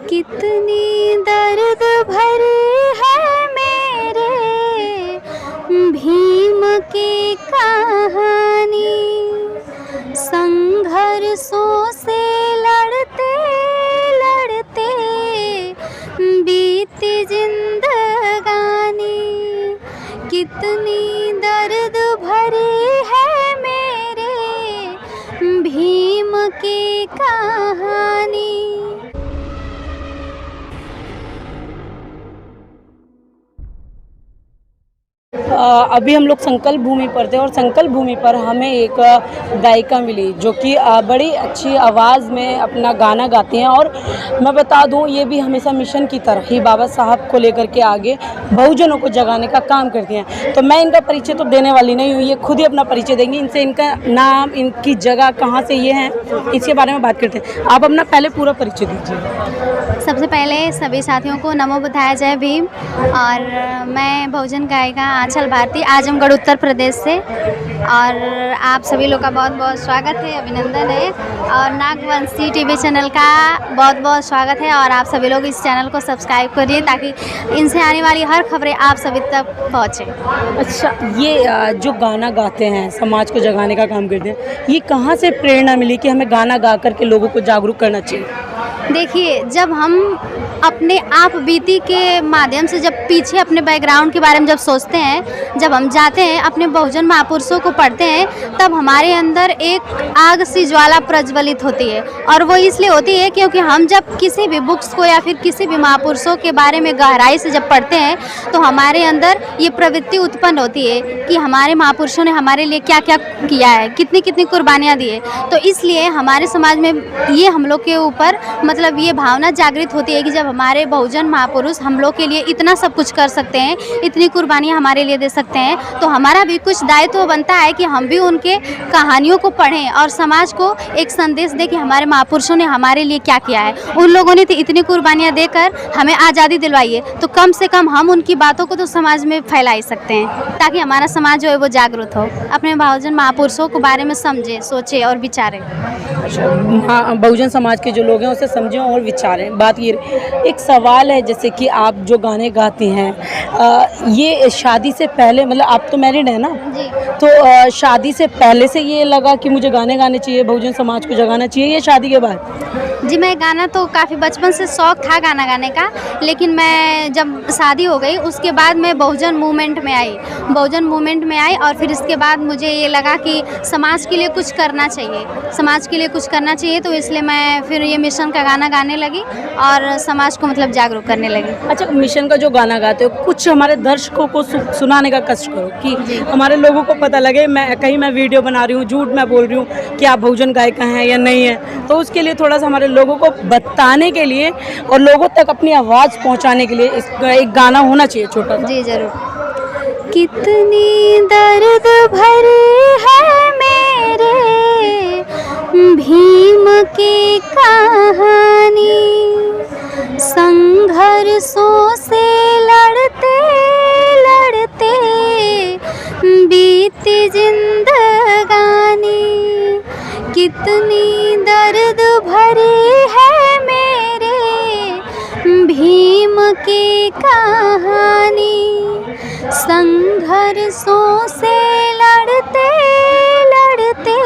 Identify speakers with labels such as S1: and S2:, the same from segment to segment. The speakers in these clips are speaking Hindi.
S1: कितनी दर्द भरी है मेरे भीम की कहानी। संघर्षों से लड़ते लड़ते बीती जिंदगानी। कितनी दर्द भरी है मेरे भीम की कहानी।
S2: अभी हम लोग संकल्प भूमि पर थे और संकल्प भूमि पर हमें एक गायिका मिली जो कि बड़ी अच्छी आवाज़ में अपना गाना गाती हैं। और मैं बता दूं, ये भी हमेशा मिशन की तरह ही बाबा साहब को लेकर के आगे बहुजनों को जगाने का काम करती हैं। तो मैं इनका परिचय तो देने वाली नहीं हूँ, ये खुद ही अपना परिचय देंगी। इनसे इनका नाम, इनकी जगह, कहाँ से ये हैं, इसके बारे में बात करते हैं। आप अपना पहले पूरा परिचय दीजिए।
S1: सबसे पहले सभी साथियों को नमो बुद्धाय, जय भीम। और मैं बहुजन गायिका आंचल भारती, आजमगढ़ उत्तर प्रदेश से। और आप सभी लोग का बहुत बहुत स्वागत है, अभिनंदन है। और नागवंशी टीवी चैनल का बहुत बहुत स्वागत है। और आप सभी लोग इस चैनल को सब्सक्राइब करिए ताकि इनसे आने वाली हर खबरें आप सभी तक पहुँचे।
S2: अच्छा, ये जो गाना गाते हैं, समाज को जगाने का काम करते हैं, ये कहाँ से प्रेरणा मिली कि हमें गाना गा करके लोगों को जागरूक करना चाहिए?
S1: देखिए, जब हम अपने आप बीती के माध्यम से जब पीछे अपने बैकग्राउंड के बारे में जब सोचते हैं, जब हम जाते हैं अपने बहुजन महापुरुषों को पढ़ते हैं, तब हमारे अंदर एक आग सी ज्वाला प्रज्वलित होती है। और वो इसलिए होती है क्योंकि हम जब किसी भी बुक्स को या फिर किसी भी महापुरुषों के बारे में गहराई से जब पढ़ते हैं तो हमारे अंदर ये प्रवृत्ति उत्पन्न होती है कि हमारे महापुरुषों ने हमारे लिए क्या क्या किया है, कितनी कितनी कुर्बानियाँ दी है। तो इसलिए हमारे समाज में ये हम लोग के ऊपर मतलब ये भावना जागृत होती है कि जब हमारे बहुजन महापुरुष हम लोग के लिए इतना सब कुछ कर सकते हैं, इतनी कुर्बानियाँ हमारे लिए दे सकते हैं, तो हमारा भी कुछ दायित्व बनता है कि हम भी उनके कहानियों को पढ़ें और समाज को एक संदेश दें कि हमारे महापुरुषों ने हमारे लिए क्या किया है। उन लोगों ने तो इतनी कुर्बानियाँ देकर हमें आज़ादी दिलवाई है, तो कम से कम हम उनकी बातों को तो समाज में फैला ही सकते हैं ताकि हमारा समाज जो है वो जागरूक हो, अपने बहुजन महापुरुषों के बारे में समझे, सोचे और विचारे।
S2: हाँ, बहुजन समाज के जो लोग हैं उसे समझें और विचारें। बात ये, एक सवाल है, जैसे कि आप जो गाने गाती हैं, ये शादी से पहले, मतलब आप तो मैरिड है ना
S1: जी।
S2: तो शादी से पहले से ये लगा कि मुझे गाने गाने चाहिए, बहुजन समाज को जगाना चाहिए, या शादी के बाद?
S1: जी, मैं गाना तो काफ़ी बचपन से शौक़ था गाना गाने का, लेकिन मैं जब शादी हो गई उसके बाद मैं बहुजन मूवमेंट में आई और फिर इसके बाद मुझे ये लगा कि समाज के लिए कुछ करना चाहिए, तो इसलिए मैं फिर ये मिशन का गाना गाने लगी और समाज को मतलब जागरूक करने लगी।
S2: अच्छा, मिशन का जो गाना गाते हो, कुछ हमारे दर्शकों को सुनाने का कष्ट करो कि हमारे लोगों को पता लगे। मैं वीडियो बना रही हूँ, झूठ मैं बोल रही हूँ कि आप बहुजन गायिका हैं या नहीं है, तो उसके लिए थोड़ा सा हमारे लोगों को बताने के लिए और लोगों तक अपनी आवाज़ पहुँचाने के लिए एक गाना होना चाहिए छोटा सा।
S1: जी ज़रूर। कितनी दर्द भरी है मेरे भीम की कहानी। संघर्षों से लड़ते लड़ते बीती जिंदगानी। कितनी दर्द भरी है मेरे भीम की कहानी। संघर्षों से लड़ते लड़ते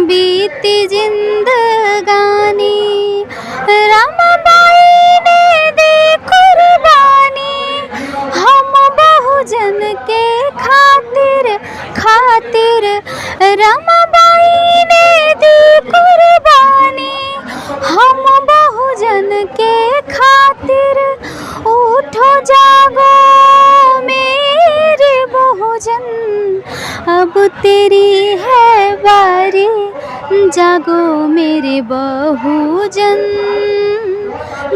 S1: बीती जिंदगानी। रमाबाई ने दी कुर्बानी हम बहुजन के खातिर। रमाबाई ने दी कुर्बानी हम बहुजन के खातिर। उठो जागो मेरे बहुजन, अब तेरी है बारी। जागो मेरे बहुजन,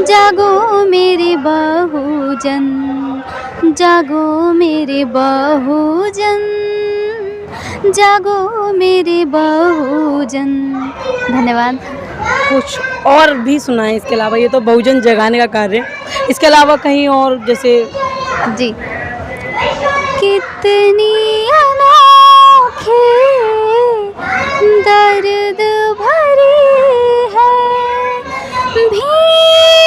S1: जागो मेरे बहुजन, जागो मेरे बहुजन, जागो मेरे बहुजन। धन्यवाद।
S2: कुछ और भी सुनाएं इसके अलावा, ये तो बहुजन जगाने का कार्य है, इसके अलावा कहीं और जैसे?
S1: जी। कितनी अनोखी दर्द भरी है भीम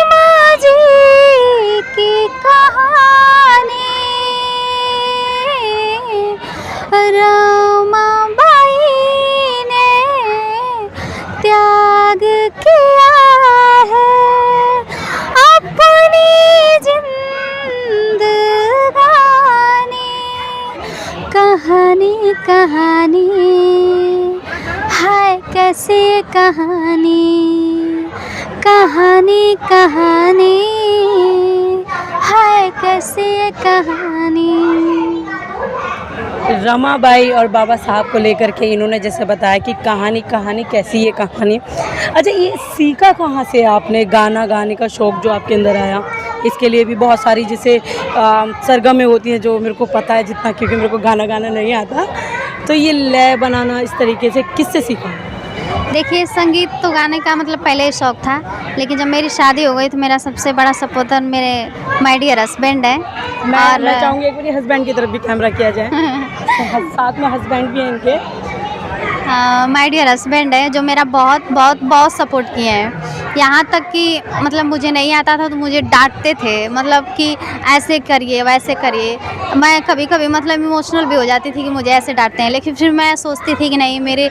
S1: कहानी कहानी है कैसी ये कहानी।
S2: रमाबाई और बाबा साहब को लेकर के इन्होंने जैसे बताया कि कहानी कहानी कैसी ये कहानी। अच्छा, ये सीखा कहाँ से आपने गाना गाने का शौक़ जो आपके अंदर आया? इसके लिए भी बहुत सारी जैसे सरगमें होती हैं जो मेरे को पता है जितना, क्योंकि मेरे को गाना गाना नहीं आता। तो ये लय बनाना इस तरीके से किससे सीखा?
S1: देखिए, संगीत तो गाने का मतलब पहले ही शौक़ था, लेकिन जब मेरी शादी हो गई तो मेरा सबसे बड़ा सपोर्टर मेरे माय डियर हस्बैंड है।
S2: मैं चाहूँगी एक बार हस्बैंड की तरफ भी कैमरा किया जाए। साथ में हस्बैंड भी हैं इनके।
S1: माय डियर हस्बैंड है जो मेरा बहुत बहुत बहुत सपोर्ट किए हैं। यहाँ तक कि मतलब मुझे नहीं आता था तो मुझे डांटते थे, मतलब कि ऐसे करिए वैसे करिए। मैं कभी कभी मतलब इमोशनल भी हो जाती थी कि मुझे ऐसे डांटते हैं, लेकिन फिर मैं सोचती थी कि नहीं, मेरे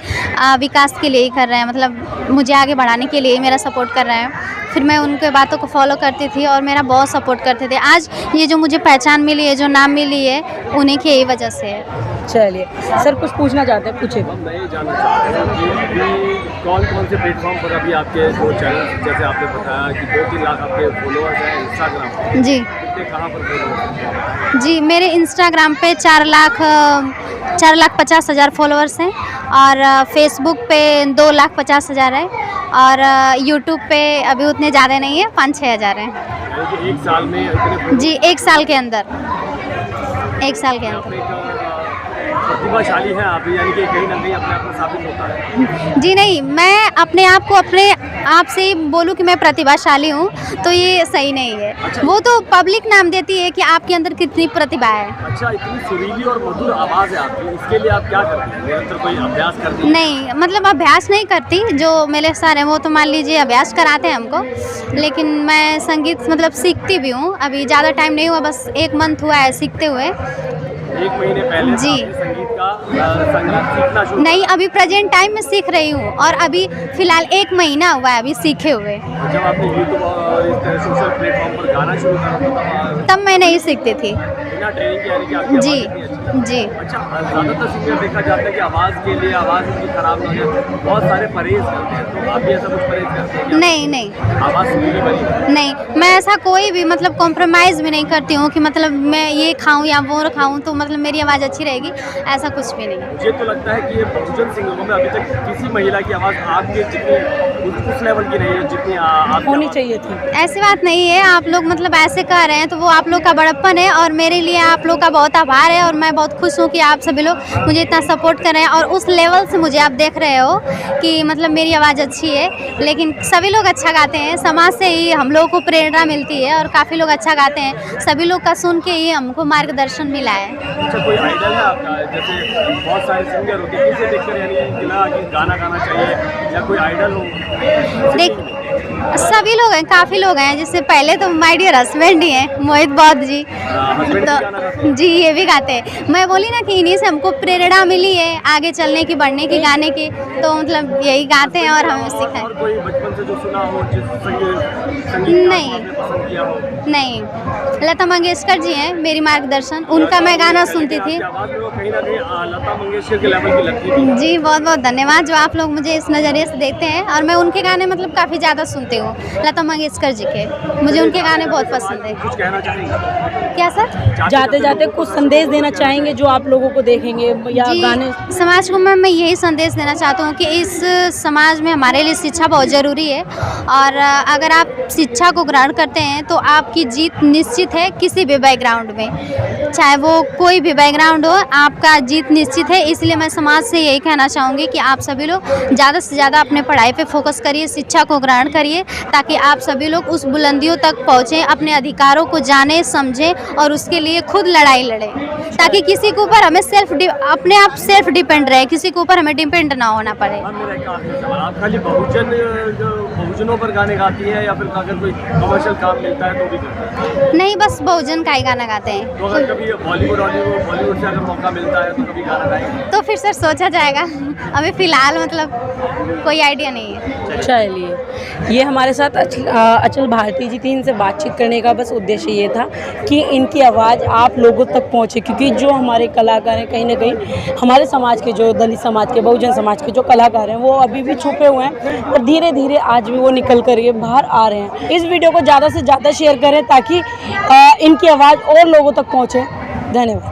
S1: विकास के लिए ही कर रहे हैं, मतलब मुझे आगे बढ़ाने के लिए ही मेरा सपोर्ट कर रहे हैं। फिर मैं उनके बातों को फॉलो करती थी और मेरा बहुत सपोर्ट करते थे। आज ये जो मुझे पहचान मिली है, जो नाम मिली है, उन्हीं की यही वजह से है।
S2: चलिए सर, कुछ पूछना चाहते हैं, पूछिए।
S3: मैं ये जानना चाहता हूँ कि अभी कौन कौन से प्लेटफॉर्म पर अभी आपके जो चैनल, जैसे आपने बताया कि 2-3 लाख आपके फॉलोअर्स हैं इंस्टाग्राम पर,
S1: जी
S3: कितने कहाँ पर फॉलोअर्स हैं?
S1: जी, मेरे इंस्टाग्राम पे 4,50,000 फॉलोअर्स हैं और फेसबुक पे 2,50,000 है और यूट्यूब पे अभी उतने ज़्यादा नहीं है, 5-6 हज़ार हैं।
S3: यानी कि 1 साल में इतने
S1: जी, 1 साल के अंदर, 1 साल के
S3: आप
S1: अंदर।
S3: एक प्रतिभाशाली हैं आप, यानी कि कहीं ना कहीं अपने आप में साबित होता है।
S1: जी नहीं, मैं अपने आप को अपने आप से बोलूँ कि मैं प्रतिभाशाली हूँ तो ये सही नहीं है।
S3: अच्छा।
S1: वो तो पब्लिक नाम देती है कि आपके अंदर कितनी प्रतिभा है।
S3: अच्छा, इतनी सुरीली और मधुर आवाज़ है आपकी, इसके लिए आप क्या करती हैं? निरंतर कोई अभ्यास करती हैं?
S1: नहीं, मतलब अभ्यास नहीं करती। जो मेरे सर हैं वो तो मान लीजिए अभ्यास कराते हैं हमको, लेकिन मैं संगीत मतलब सीखती भी हूँ। अभी ज़्यादा टाइम नहीं हुआ, बस 1 मंथ हुआ है सीखते हुए।
S3: 1 महीने पहले से
S1: जी।
S3: आपने संगीत सीखना शुरू
S1: नहीं, अभी प्रेजेंट टाइम में सीख रही हूँ और अभी फ़िलहाल 1 महीना हुआ है अभी सीखे हुए।
S3: किया? जब आपने यूट्यूब और इस तरह सोशल प्लेटफॉर्म पर गाना शुरू करा
S1: तब मैं नहीं सीखती थी।
S3: बिना ट्रेनिंग के, यानी कि आपकी
S1: जी
S3: आवाज़ इतनी अच्छी है।
S1: जी।
S3: अच्छा, ज़्यादातर सिंगर देखा जाता है कि आवाज़ के लिए, आवाज़ उनकी खराब ना हो जाए, बहुत सारे परहेज करते हैं, तो आप भी ऐसा कुछ परहेज करते हैं क्या?
S1: नहीं नहीं
S3: आवाज़ सुरीली बनी है।
S1: नहीं, मैं ऐसा कोई भी मतलब कॉम्प्रोमाइज़ भी नहीं करती हूँ कि मतलब मैं ये खाऊं या वो खाऊं तो मतलब मेरी आवाज़ अच्छी रहेगी, ऐसा कुछ भी नहीं।
S3: मुझे तो लगता है कि ये बहुजन सिंगरों में अभी तक किसी महिला की आवाज़ आपके जितनी उस लेवल की नहीं है जितनी आप
S2: होनी चाहिए थी।
S1: ऐसी बात नहीं है, आप लोग मतलब ऐसे कह रहे हैं तो वो आप लोग का बड़प्पन है और मेरे लिए आप लोग का बहुत आभार है और मैं बहुत खुश हूँ कि आप सभी लोग मुझे इतना सपोर्ट कर रहे हैं और उस लेवल से मुझे आप देख रहे हो कि मतलब मेरी आवाज़ अच्छी है। लेकिन सभी लोग अच्छा गाते हैं, समाज से ही हम लोगों को प्रेरणा मिलती है और काफ़ी लोग अच्छा गाते हैं, सभी लोग का सुन के ही हमको मार्गदर्शन मिला है।
S3: अच्छा, कोई आइडल है आपका? जैसे बहुत सारे सिंगर होते हैं, किसे देखकर यानी गिला कि गाना गाना चाहिए, या कोई आइडल हो?
S1: देख, सभी लोग हैं, काफ़ी लोग हैं। जिससे पहले तो माय डियर हस्बैंड ही हैं, मोहित बौद्ध जी।
S3: हस्बैंड भी गाना गाते हैं?
S1: जी, ये भी गाते हैं। मैं बोली ना कि इन्हीं से हमको प्रेरणा मिली है आगे चलने की, बढ़ने की, गाने की, तो मतलब यही गाते हैं और हमें सिखाए।
S3: और कोई बचपन से जो सुना हो, जिस संगीत
S1: नहीं।
S3: आपने पसंद किया हो?
S1: नहीं, लता मंगेशकर जी हैं मेरी मार्गदर्शन, उनका मैं गाना सुनती थी।
S3: आपकी आवाज़ में वो कहीं ना कहीं लता मंगेशकर के लेवल की लगती थी।
S1: जी, बहुत बहुत धन्यवाद जो आप लोग मुझे इस नज़रिए से देखते हैं और मैं उनके गाने मतलब काफ़ी ज़्यादा सुनती हूँ, लता मंगेशकर जी के। मुझे उनके गाने बहुत पसंद है।
S3: कुछ कहना चाहेंगे?
S1: क्या सर?
S2: जाते जाते कुछ संदेश देना चाहेंगे जो आप लोगों को देखेंगे या
S1: जी,
S2: गाने?
S1: समाज को मैं यही संदेश देना चाहती हूँ कि इस समाज में हमारे लिए शिक्षा बहुत ज़रूरी है और अगर आप शिक्षा को ग्रहण करते हैं तो आपकी जीत निश्चित है किसी भी बैकग्राउंड में, चाहे वो कोई भी बैकग्राउंड हो, आपका जीत निश्चित है। इसलिए मैं समाज से यही कहना चाहूँगी कि आप सभी लोग ज़्यादा से ज़्यादा अपने पढ़ाई पे फोकस करिए, शिक्षा को ग्रहण करिए, ताकि आप सभी लोग उस बुलंदियों तक पहुँचें, अपने अधिकारों को जानें, समझें और उसके लिए खुद लड़ाई लड़ें, ताकि किसी के ऊपर हमें अपने आप सेल्फ डिपेंड रहे, किसी के ऊपर हमें डिपेंड ना होना पड़े।
S3: अब मेरा एक आखिरी सवाल, आप खाली बहुजनों पर गाने गाती हैं या फिर अगर कोई कमर्शियल काम मिलता है तो भी करती हैं?
S1: नहीं, बस बहुजन का ही गाना गाते हैं।
S3: तो अगर कभी बॉलीवुड से अगर मौका मिलता है तो कभी गाना गाएंगे?
S1: तो फिर सर सोचा जाएगा, अभी फ़िलहाल मतलब कोई आइडिया नहीं है।
S2: चलिए, ये हमारे साथ अचल भारती जी थी। इनसे बातचीत करने का बस उद्देश्य ये था कि इनकी आवाज़ आप लोगों तक पहुँचे, क्योंकि जो हमारे कलाकार हैं कहीं ना कहीं हमारे समाज के, जो दलित समाज के, बहुजन समाज के जो कलाकार हैं वो अभी भी छुपे हुए हैं और धीरे धीरे आज भी वो निकल कर ये बाहर आ रहे हैं। इस वीडियो को ज़्यादा से ज़्यादा शेयर करें ताकि इनकी आवाज़ और लोगों तक पहुँचे। धन्यवाद।